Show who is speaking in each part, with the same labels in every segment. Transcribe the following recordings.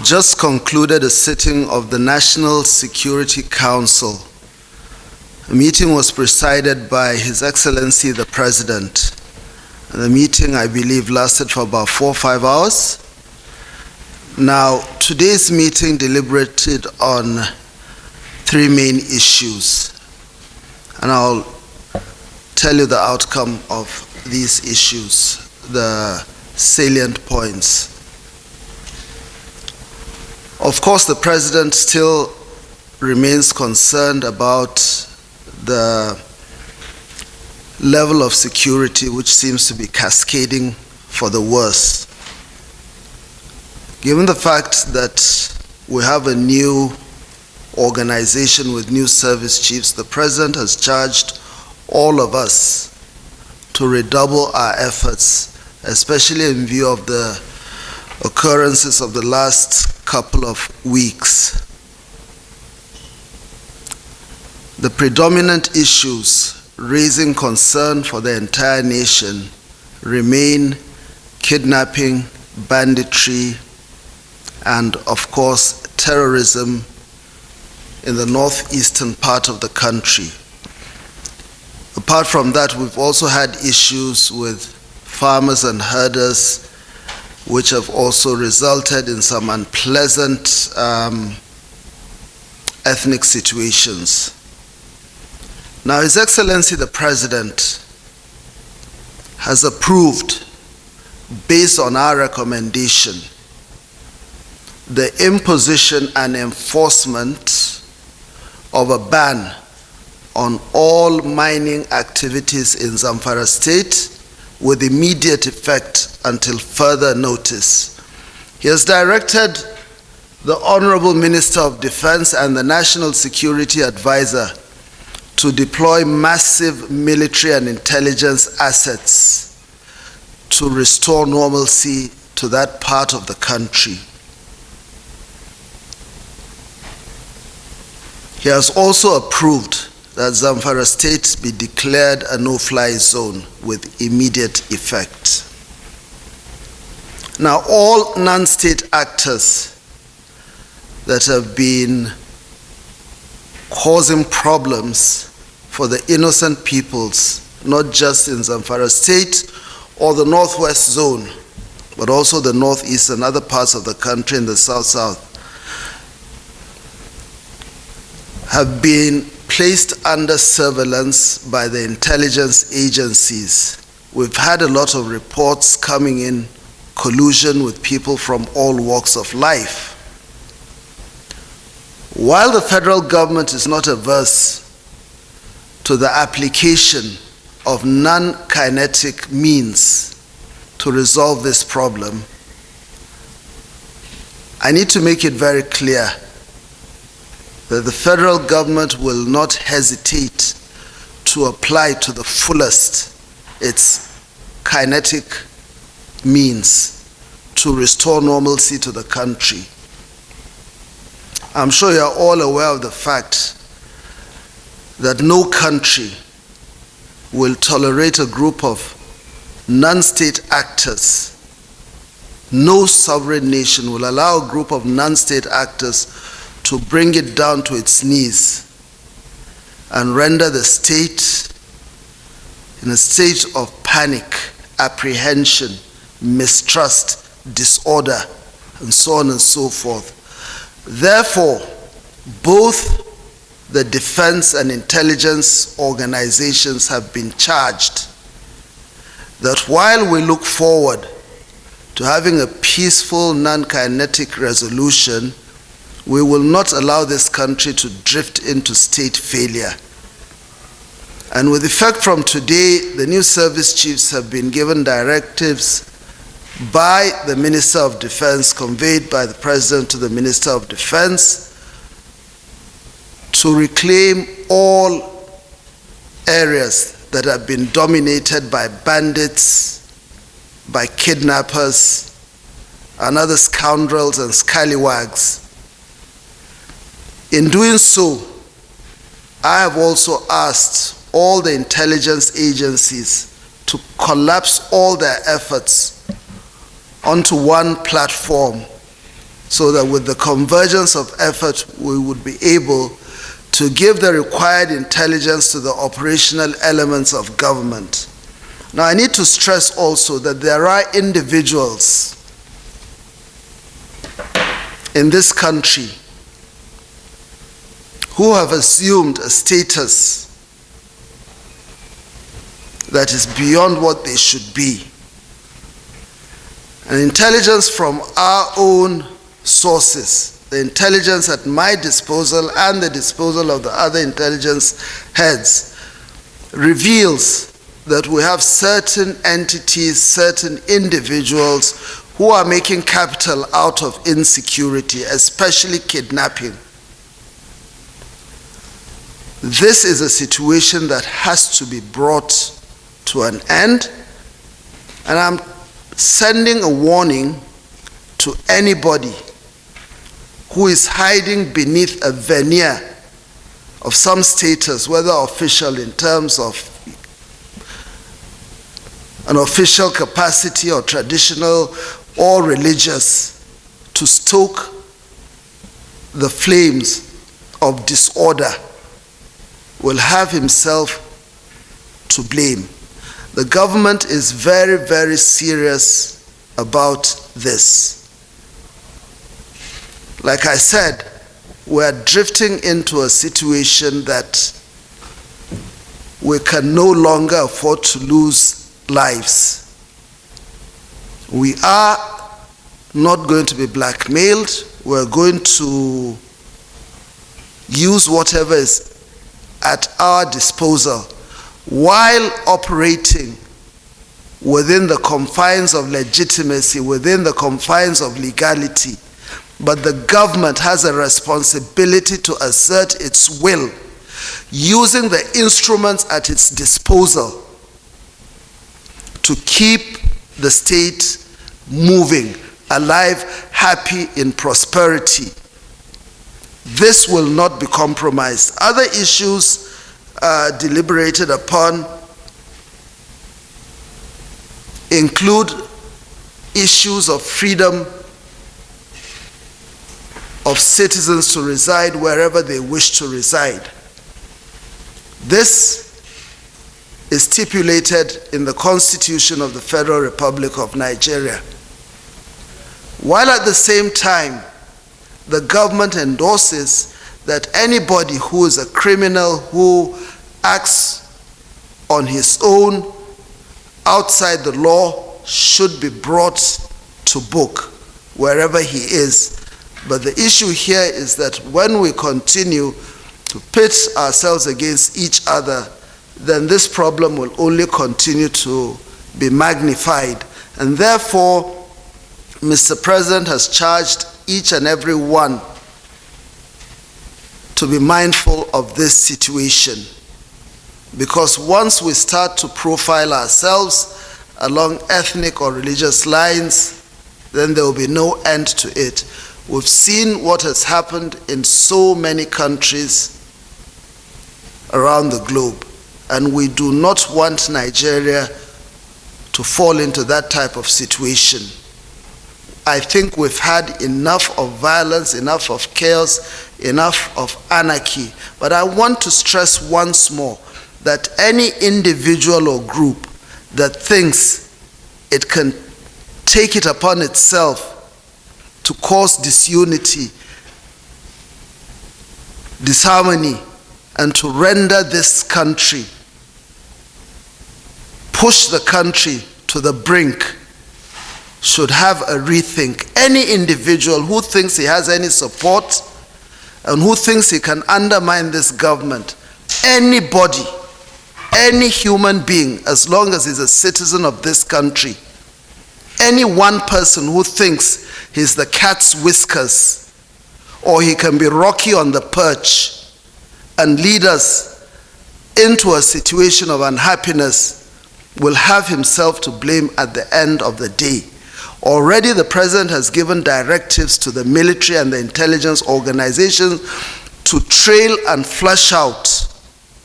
Speaker 1: We've just concluded a sitting of the National Security Council. The meeting was presided by His Excellency the President. The meeting, I believe, lasted for about 4 or 5 hours. Now, today's meeting deliberated on 3 main issues, and I'll tell you the outcome of these issues, the salient points. Of course, the President still remains concerned about the level of security which seems to be cascading for the worse. Given the fact that we have a new organization with new service chiefs, the President has charged all of us to redouble our efforts, especially in view of the occurrences of the last couple of weeks. The predominant issues raising concern for the entire nation remain kidnapping, banditry, and of course terrorism in the northeastern part of the country. Apart from that, we've also had issues with farmers and herders, which have also resulted in some unpleasant ethnic situations. Now, His Excellency the President has approved, based on our recommendation, the imposition and enforcement of a ban on all mining activities in Zamfara State with immediate effect until further notice. He has directed the Honorable Minister of Defense and the National Security Advisor to deploy massive military and intelligence assets to restore normalcy to that part of the country. He has also approved that Zamfara State be declared a no-fly zone with immediate effect. Now, all non-state actors that have been causing problems for the innocent peoples, not just in Zamfara State or the Northwest Zone, but also the Northeast and other parts of the country in the South-South, have been placed under surveillance by the intelligence agencies. We've had a lot of reports coming in, collusion with people from all walks of life. While the federal government is not averse to the application of non-kinetic means to resolve this problem, I need to make it very clear that the federal government will not hesitate to apply to the fullest its kinetic means to restore normalcy to the country. I'm sure you're all aware of the fact that no country will tolerate a group of non-state actors. No sovereign nation will allow a group of non-state actors to bring it down to its knees and render the state in a state of panic, apprehension, mistrust, disorder, and so on and so forth. Therefore, both the defense and intelligence organizations have been charged that while we look forward to having a peaceful, non-kinetic resolution, we will not allow this country to drift into state failure. And with effect from today, the new service chiefs have been given directives by the Minister of Defense, conveyed by the President to the Minister of Defense, to reclaim all areas that have been dominated by bandits, by kidnappers, and other scoundrels and scallywags. In doing so, I have also asked all the intelligence agencies to collapse all their efforts onto one platform so that with the convergence of effort, we would be able to give the required intelligence to the operational elements of government. Now, I need to stress also that there are individuals in this country who have assumed a status that is beyond what they should be. And intelligence from our own sources, the intelligence at my disposal and the disposal of the other intelligence heads, reveals that we have certain entities, certain individuals who are making capital out of insecurity, especially kidnapping. This is a situation that has to be brought to an end, and I'm sending a warning to anybody who is hiding beneath a veneer of some status, whether official in terms of an official capacity or traditional or religious, to stoke the flames of disorder, will have himself to blame. The government is very, very serious about this. Like I said, we're drifting into a situation that we can no longer afford to lose lives. We are not going to be blackmailed. We're going to use whatever is at our disposal while operating within the confines of legitimacy, within the confines of legality. But the government has a responsibility to assert its will, using the instruments at its disposal to keep the state moving, alive, happy, in prosperity. This will not be compromised. Other issues deliberated upon include issues of freedom of citizens to reside wherever they wish to reside. This is stipulated in the Constitution of the Federal Republic of Nigeria. While at the same time, the government endorses that anybody who is a criminal who acts on his own outside the law should be brought to book wherever he is. But the issue here is that when we continue to pit ourselves against each other, then this problem will only continue to be magnified. And therefore, Mr. President has charged each and every one to be mindful of this situation. Because once we start to profile ourselves along ethnic or religious lines, then there will be no end to it. We've seen what has happened in so many countries around the globe, and we do not want Nigeria to fall into that type of situation. I think we've had enough of violence, enough of chaos, enough of anarchy. But I want to stress once more that any individual or group that thinks it can take it upon itself to cause disunity, disharmony, and to render this country, push the country to the brink, should have a rethink. Any individual who thinks he has any support and who thinks he can undermine this government, anybody, any human being, as long as he's a citizen of this country, any one person who thinks he's the cat's whiskers or he can be Rocky on the perch and lead us into a situation of unhappiness will have himself to blame at the end of the day. Already the president has given directives to the military and the intelligence organizations to trail and flush out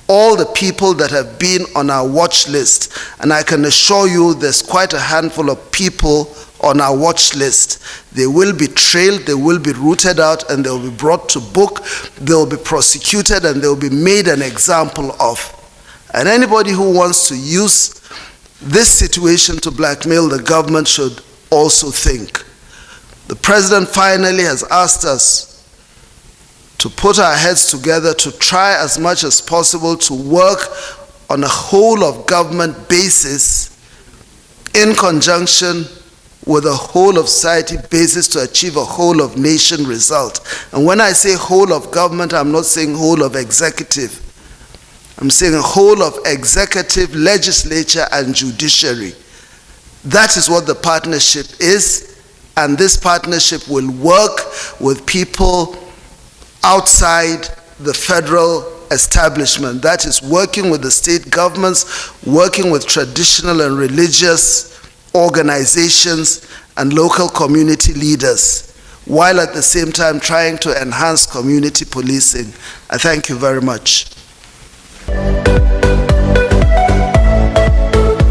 Speaker 1: all the people that have been on our watch list. And I can assure you there's quite a handful of people on our watch list. They will be trailed, they will be rooted out, and they will be brought to book, they will be prosecuted, and they will be made an example of. And anybody who wants to use this situation to blackmail the government should also think. The president finally has asked us to put our heads together to try as much as possible to work on a whole of government basis in conjunction with a whole of society basis to achieve a whole of nation result. And when I say whole of government, I'm not saying whole of executive. I'm saying a whole of executive, legislature, and judiciary. That is what the partnership is, and this partnership will work with people outside the federal establishment. That is working with the state governments, working with traditional and religious organizations and local community leaders, while at the same time trying to enhance community policing. I thank you very much.